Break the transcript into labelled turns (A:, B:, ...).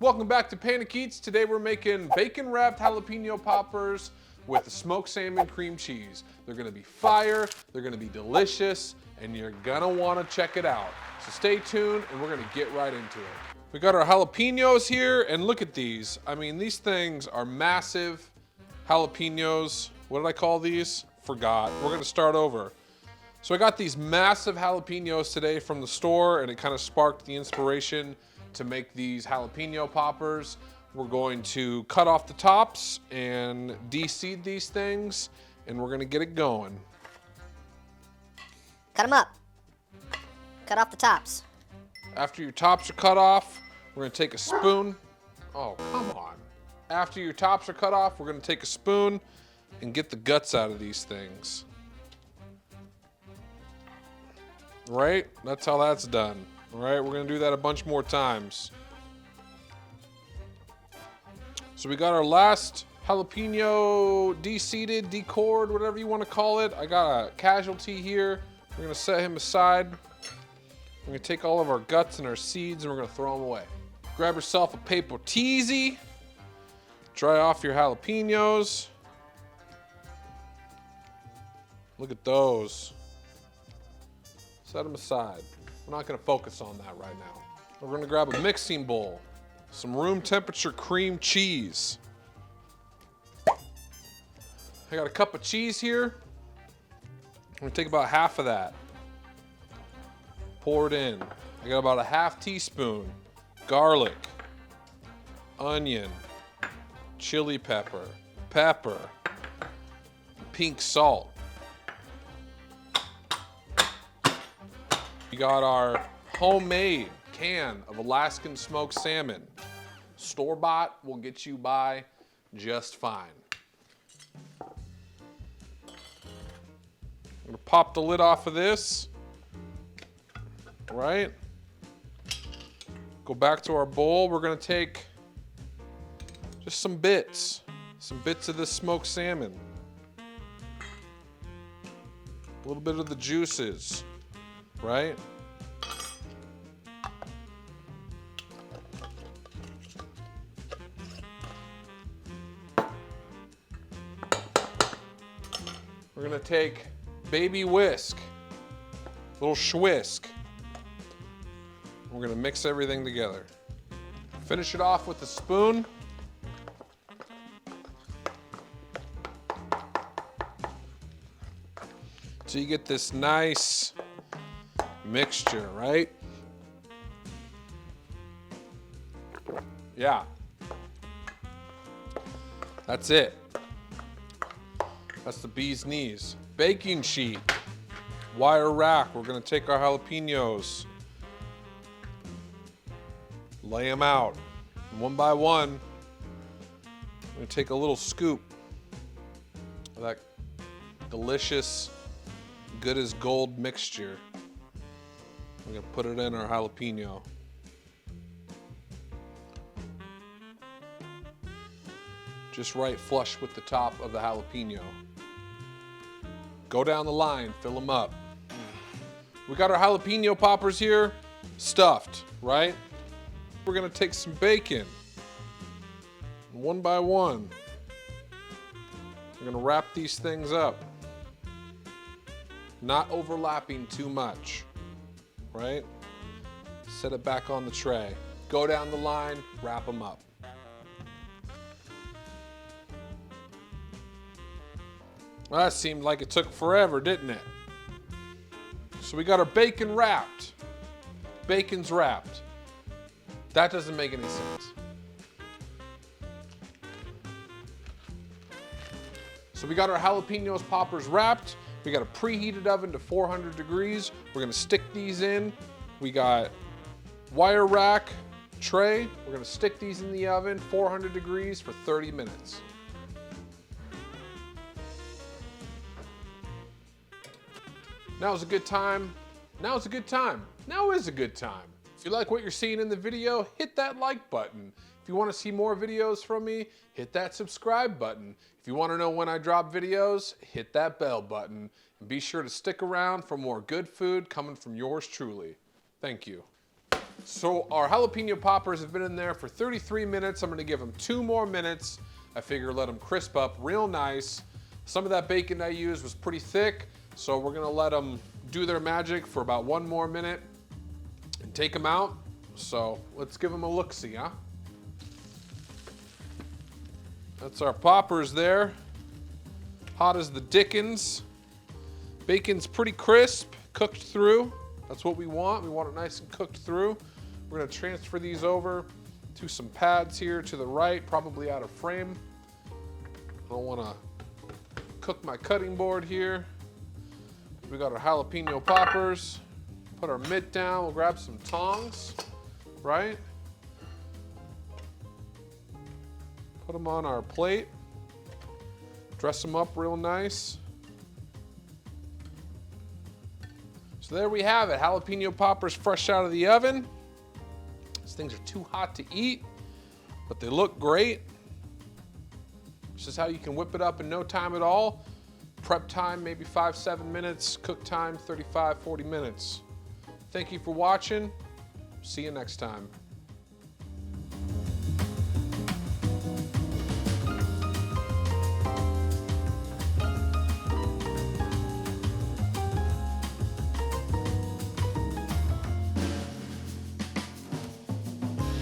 A: welcome back to Panic Eats. Today we're making bacon wrapped jalapeno poppers with the smoked salmon cream cheese. They're gonna be fire, they're gonna be delicious, and you're gonna wanna check it out. So stay tuned and we're gonna get right into it. We got our jalapenos here, and look at these. I mean, these things are massive jalapenos. What did I call these? Forgot. We're gonna start over. So I got these massive jalapenos today from the store, and it kind of sparked the inspiration to make these jalapeno poppers. We're going to cut off the tops and de-seed these things, and we're gonna get it going.
B: Cut them up. Cut off the tops.
A: After your tops are cut off, we're gonna take a spoon. Oh, come on. After your tops are cut off, we're gonna take a spoon and get the guts out of these things. Right? That's how that's done. All right, we're gonna do that a bunch more times. So we got our last jalapeno de-seeded, decored, whatever you wanna call it. I got a casualty here. We're gonna set him aside. We're gonna take all of our guts and our seeds and we're gonna throw them away. Grab yourself a paper tizzy. Dry off your jalapenos. Look at those. Set them aside. We're not gonna focus on that right now. We're gonna grab a mixing bowl, some room temperature cream cheese. I got a cup of cheese here. I'm gonna take about half of that. Pour it in. I got about a half teaspoon garlic, onion, chili pepper, pepper, pink salt. We got our homemade can of Alaskan smoked salmon. Store-bought will get you by just fine. I'm gonna pop the lid off of this. Right? Go back to our bowl. We're gonna take just some bits of this smoked salmon. A little bit of the juices, right? We're gonna take baby whisk, little whisk. We're gonna mix everything together. Finish it off with a spoon. So you get this nice mixture, right? Yeah. That's it. That's the bee's knees. Baking sheet, wire rack. We're gonna take our jalapenos, lay them out one by one. I'm gonna take a little scoop of that delicious, good as gold mixture. I'm gonna put it in our jalapeno. Just right flush with the top of the jalapeno. Go down the line, fill them up. We got our jalapeno poppers here, stuffed, right? We're gonna take some bacon, one by one. We're gonna wrap these things up, not overlapping too much, right? Set it back on the tray. Go down the line, wrap them up. Well, that seemed like it took forever, didn't it? So we got our bacon wrapped. Bacon's wrapped. That doesn't make any sense. So we got our jalapenos poppers wrapped. We got a preheated oven to 400 degrees. We're gonna stick these in. We got wire rack tray. We're gonna stick these in the oven, 400 degrees for 30 minutes. Now is a good time. Now is a good time. Now is a good time. If you like what you're seeing in the video, hit that like button. If you want to see more videos from me, hit that subscribe button. If you want to know when I drop videos, hit that bell button. And be sure to stick around for more good food coming from yours truly. Thank you. So our jalapeno poppers have been in there for 33 minutes. I'm gonna give them 2 more minutes. I figure let them crisp up real nice. Some of that bacon I used was pretty thick, so we're gonna let them do their magic for about 1 more minute and take them out. So let's give them a look-see, huh? That's our poppers there. Hot as the dickens. Bacon's pretty crisp, cooked through. That's what we want. We want it nice and cooked through. We're gonna transfer these over to some pads here to the right, probably out of frame. I don't wanna cook my cutting board here. We got our jalapeno poppers. Put our mitt down, we'll grab some tongs, right? Put them on our plate. Dress them up real nice. So there we have it, jalapeno poppers fresh out of the oven. These things are too hot to eat, but they look great. This is how you can whip it up in no time at all. Prep time, maybe 5-7 minutes. Cook time, 35-40 minutes. Thank you for watching. See you next time.